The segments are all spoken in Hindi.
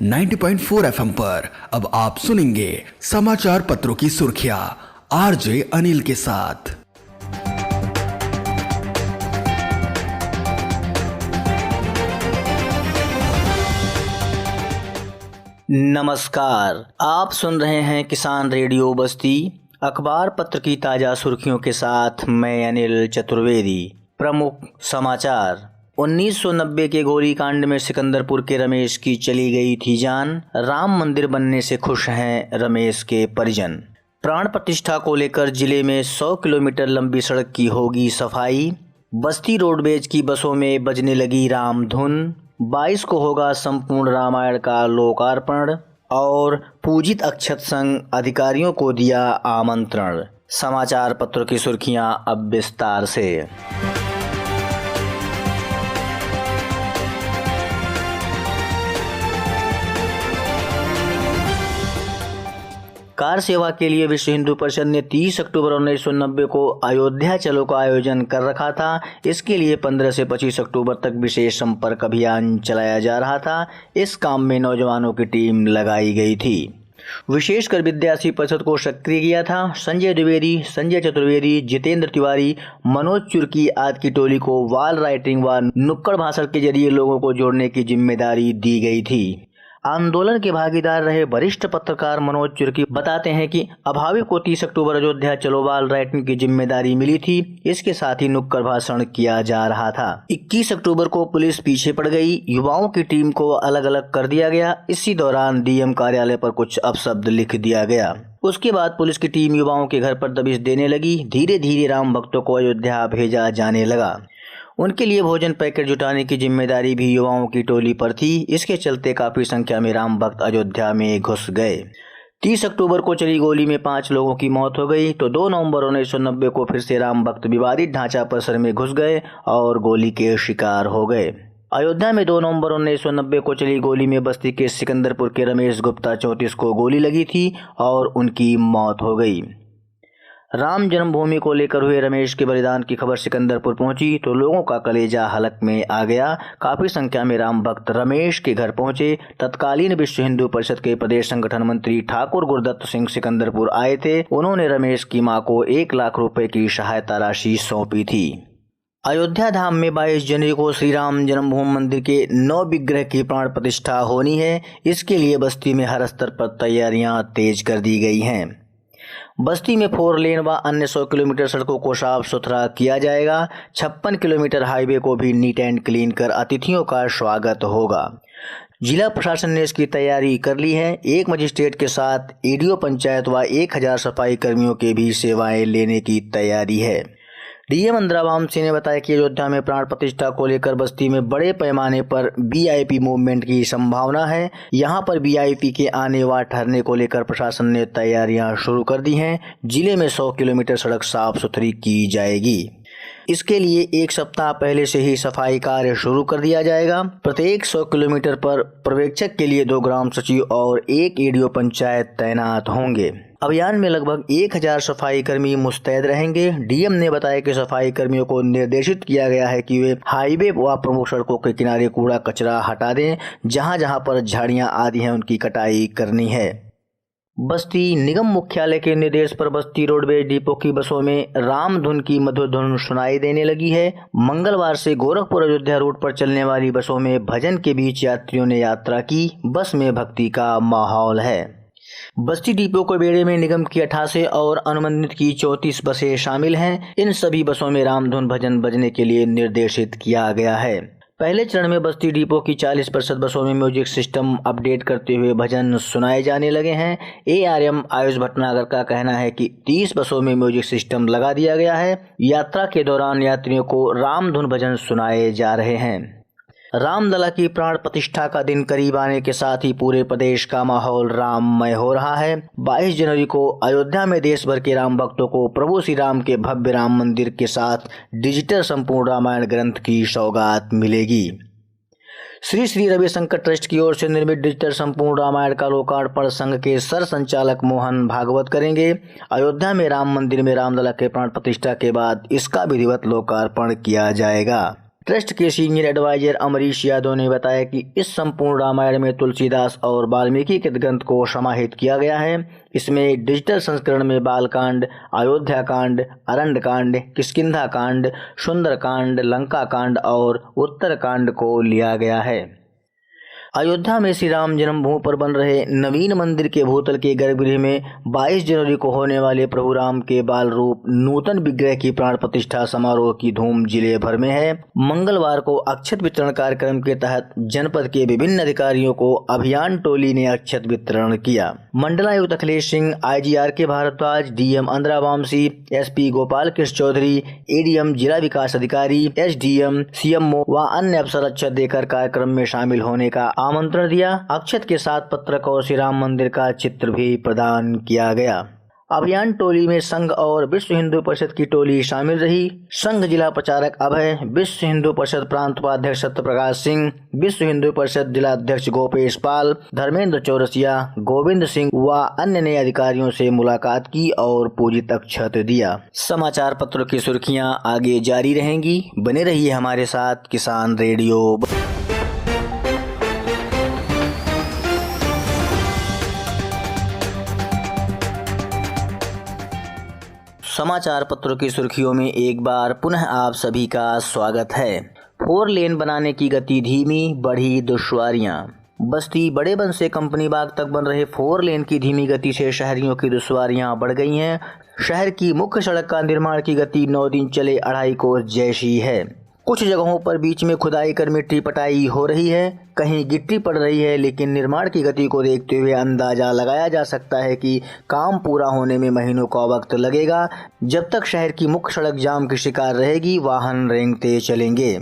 90.4 एफएम पर अब आप सुनेंगे समाचार पत्रों की सुर्खियां आरजे अनिल के साथ। नमस्कार, आप सुन रहे हैं किसान रेडियो बस्ती अखबार पत्र की ताजा सुर्खियों के साथ मैं अनिल चतुर्वेदी। प्रमुख समाचार। 1990 के गोलीकांड में सिकंदरपुर के रमेश की चली गई थी जान। राम मंदिर बनने से खुश हैं रमेश के परिजन। प्राण प्रतिष्ठा को लेकर जिले में 100 किलोमीटर लंबी सड़क की होगी सफाई। बस्ती रोडवेज की बसों में बजने लगी राम धुन। 22 को होगा संपूर्ण रामायण का लोकार्पण। और पूजित अक्षत संघ अधिकारियों को दिया आमंत्रण। समाचार पत्रों की सुर्खियां अब विस्तार से। कार सेवा के लिए विश्व हिंदू परिषद ने 30 अक्टूबर 1990 को अयोध्या चलो का आयोजन कर रखा था। इसके लिए 15 से 25 अक्टूबर तक विशेष संपर्क अभियान चलाया जा रहा था। इस काम में नौजवानों की टीम लगाई गई थी। विशेषकर विद्यार्थी परिषद को सक्रिय किया था। संजय द्विवेदी, संजय चतुर्वेदी, जितेंद्र तिवारी, मनोज चुर्की आदि की टोली को वॉल राइटिंग व नुक्कड़ भाषण के जरिए लोगों को जोड़ने की जिम्मेदारी दी गई थी। आंदोलन के भागीदार रहे वरिष्ठ पत्रकार मनोज चुर्की बताते हैं कि अभावी को 30 अक्टूबर अयोध्या चलो वॉल राइटिंग की जिम्मेदारी मिली थी। इसके साथ ही नुक्कड़ भाषण किया जा रहा था। 21 अक्टूबर को पुलिस पीछे पड़ गई। युवाओं की टीम को अलग अलग कर दिया गया। इसी दौरान डीएम कार्यालय पर कुछ अपशब्द लिख दिया गया। उसके बाद पुलिस की टीम युवाओं के घर पर दबिश देने लगी। धीरे धीरे राम भक्तों को अयोध्या भेजा जाने लगा। उनके लिए भोजन पैकेट जुटाने की जिम्मेदारी भी युवाओं की टोली पर थी। इसके चलते काफी संख्या में राम भक्त अयोध्या में घुस गए। 30 अक्टूबर को चली गोली में 5 लोगों की मौत हो गई तो 2 नवंबर 1990 को फिर से राम भक्त विवादित ढांचा परिसर में घुस गए और गोली के शिकार हो गए। अयोध्या में 2 नवंबर 1990 को चली गोली में बस्ती के सिकंदरपुर के रमेश गुप्ता 34 को गोली लगी थी और उनकी मौत हो गई। राम जन्मभूमि को लेकर हुए रमेश के बलिदान की खबर सिकंदरपुर पहुंची तो लोगों का कलेजा हलक में आ गया। काफी संख्या में राम भक्त रमेश के घर पहुंचे। तत्कालीन विश्व हिंदू परिषद के प्रदेश संगठन मंत्री ठाकुर गुरदत्त सिंह सिकंदरपुर आए थे। उन्होंने रमेश की मां को 1 लाख रुपए की सहायता राशि सौंपी थी। अयोध्या धाम में 22 जनवरी को श्री राम जन्मभूमि मंदिर के 9 विग्रह की प्राण प्रतिष्ठा होनी है। इसके लिए बस्ती में हर स्तर पर तैयारियां तेज कर दी गई हैं। बस्ती में 4 लेन व अन्य 100 किलोमीटर सड़कों को साफ सुथरा किया जाएगा। 56 किलोमीटर हाईवे को भी नीट एंड क्लीन कर अतिथियों का स्वागत होगा। जिला प्रशासन ने इसकी तैयारी कर ली है। 1 मजिस्ट्रेट के साथ एडीओ पंचायत व 1000 सफाई कर्मियों के भी सेवाएं लेने की तैयारी है। डीएम इंदिरावाम सिंह ने बताया कि अयोध्या में प्राण प्रतिष्ठा को लेकर बस्ती में बड़े पैमाने पर वीआईपी मूवमेंट की संभावना है। यहां पर वीआईपी के आने व ठहरने को लेकर प्रशासन ने तैयारियां शुरू कर दी हैं। जिले में 100 किलोमीटर सड़क साफ सुथरी की जाएगी। इसके लिए 1 सप्ताह पहले से ही सफाई कार्य शुरू कर दिया जाएगा। प्रत्येक 100 किलोमीटर पर पर्यवेक्षक के लिए 2 ग्राम सचिव और 1 एडीओ पंचायत तैनात होंगे। अभियान में लगभग 1000 सफाई कर्मी मुस्तैद रहेंगे। डीएम ने बताया कि सफाई कर्मियों को निर्देशित किया गया है कि वे हाईवे व प्रमुख सड़कों के किनारे कूड़ा कचरा हटा दें। जहां जहां पर झाड़ियां आदि हैं उनकी कटाई करनी है। बस्ती निगम मुख्यालय के निर्देश पर बस्ती रोडवेज डिपो की बसों में राम धुन की मधुर धुन सुनाई देने लगी है। मंगलवार से गोरखपुर अयोध्या रूट पर चलने वाली बसों में भजन के बीच यात्रियों ने यात्रा की। बस में भक्ति का माहौल है। बस्ती डिपो के बेड़े में निगम की 88 और अनुबंधित की 34 बसें शामिल हैं। इन सभी बसों में रामधुन भजन बजने के लिए निर्देशित किया गया है। पहले चरण में बस्ती डिपो की 40% बसों में म्यूजिक सिस्टम अपडेट करते हुए भजन सुनाए जाने लगे हैं। एआरएम आयुष भटनागर का कहना है कि 30 बसों में म्यूजिक सिस्टम लगा दिया गया है। यात्रा के दौरान यात्रियों को रामधुन भजन सुनाए जा रहे हैं। रामलला की प्राण प्रतिष्ठा का दिन करीब आने के साथ ही पूरे प्रदेश का माहौल राममय हो रहा है। 22 जनवरी को अयोध्या में देश भर के राम भक्तों को प्रभु श्री राम के भव्य राम मंदिर के साथ डिजिटल संपूर्ण रामायण ग्रंथ की सौगात मिलेगी। श्री श्री रविशंकर ट्रस्ट की ओर से निर्मित डिजिटल संपूर्ण रामायण का लोकार्पण संघ के सर संचालक मोहन भागवत करेंगे। अयोध्या में राम मंदिर में रामलला के प्राण प्रतिष्ठा के बाद इसका विधिवत लोकार्पण किया जाएगा। ट्रस्ट के सीनियर एडवाइजर अमरीश यादव ने बताया कि इस संपूर्ण रामायण में तुलसीदास और वाल्मीकि के ग्रंथ को समाहित किया गया है। इसमें डिजिटल संस्करण में बालकांड, अयोध्या कांड, अरण्य कांड, किष्किंधा कांड, सुंदर कांड, लंका कांड और उत्तर कांड को लिया गया है। अयोध्या में श्री राम जन्मभूमि पर बन रहे नवीन मंदिर के भूतल के गर्भगृह में 22 जनवरी को होने वाले प्रभु राम के बाल रूप नूतन विग्रह की प्राण प्रतिष्ठा समारोह की धूम जिले भर में है। मंगलवार को अक्षत वितरण कार्यक्रम के तहत जनपद के विभिन्न अधिकारियों को अभियान टोली ने अक्षत वितरण किया। मंडलायुक्त अखिलेश सिंह, IGR के Bhardwaj, DM Andhra Vamsi, SP Gopal Krishna Chaudhary, ADM जिला विकास अधिकारी, SDM, CMO व अन्य अफसर अक्षत देकर कार्यक्रम में शामिल होने का आमंत्रण दिया। अक्षत के साथ पत्रक और श्री राम मंदिर का चित्र भी प्रदान किया गया। अभियान टोली में संघ और विश्व हिंदू परिषद की टोली शामिल रही। संघ जिला प्रचारक अभय, विश्व हिंदू परिषद प्रांत उपाध्यक्ष सत्य प्रकाश सिंह, विश्व हिंदू परिषद जिला अध्यक्ष गोपेश पाल, धर्मेंद्र चौरसिया, गोविंद सिंह व अन्य नए अधिकारियों से मुलाकात की और पूजित अक्षत दिया। समाचार पत्रों की सुर्खियां आगे जारी रहेंगी, बने रहिए हमारे साथ किसान रेडियो। समाचार पत्रों की सुर्खियों में एक बार पुनः आप सभी का स्वागत है। 4 लेन बनाने की गति धीमी, बढ़ी दुश्वारियां। बस्ती बड़े बन से कंपनी बाग तक बन रहे 4 लेन की धीमी गति से शहरियों की दुश्वारियां बढ़ गई हैं। शहर की मुख्य सड़क का निर्माण की गति 9 दिन चले 2.5 कोस जैसी है। कुछ जगहों पर बीच में खुदाई कर मिट्टी पटाई हो रही है, कहीं गिट्टी पड़ रही है, लेकिन निर्माण की गति को देखते हुए अंदाजा लगाया जा सकता है कि काम पूरा होने में महीनों का वक्त लगेगा। जब तक शहर की मुख्य सड़क जाम की शिकार रहेगी, वाहन रेंगते चलेंगे।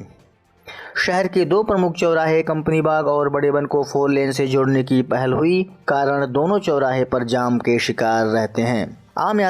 शहर के 2 प्रमुख चौराहे कंपनी बाग और बड़े बन को 4 लेन से जोड़ने की पहल हुई, कारण दोनों चौराहे पर जाम के शिकार रहते हैं। आम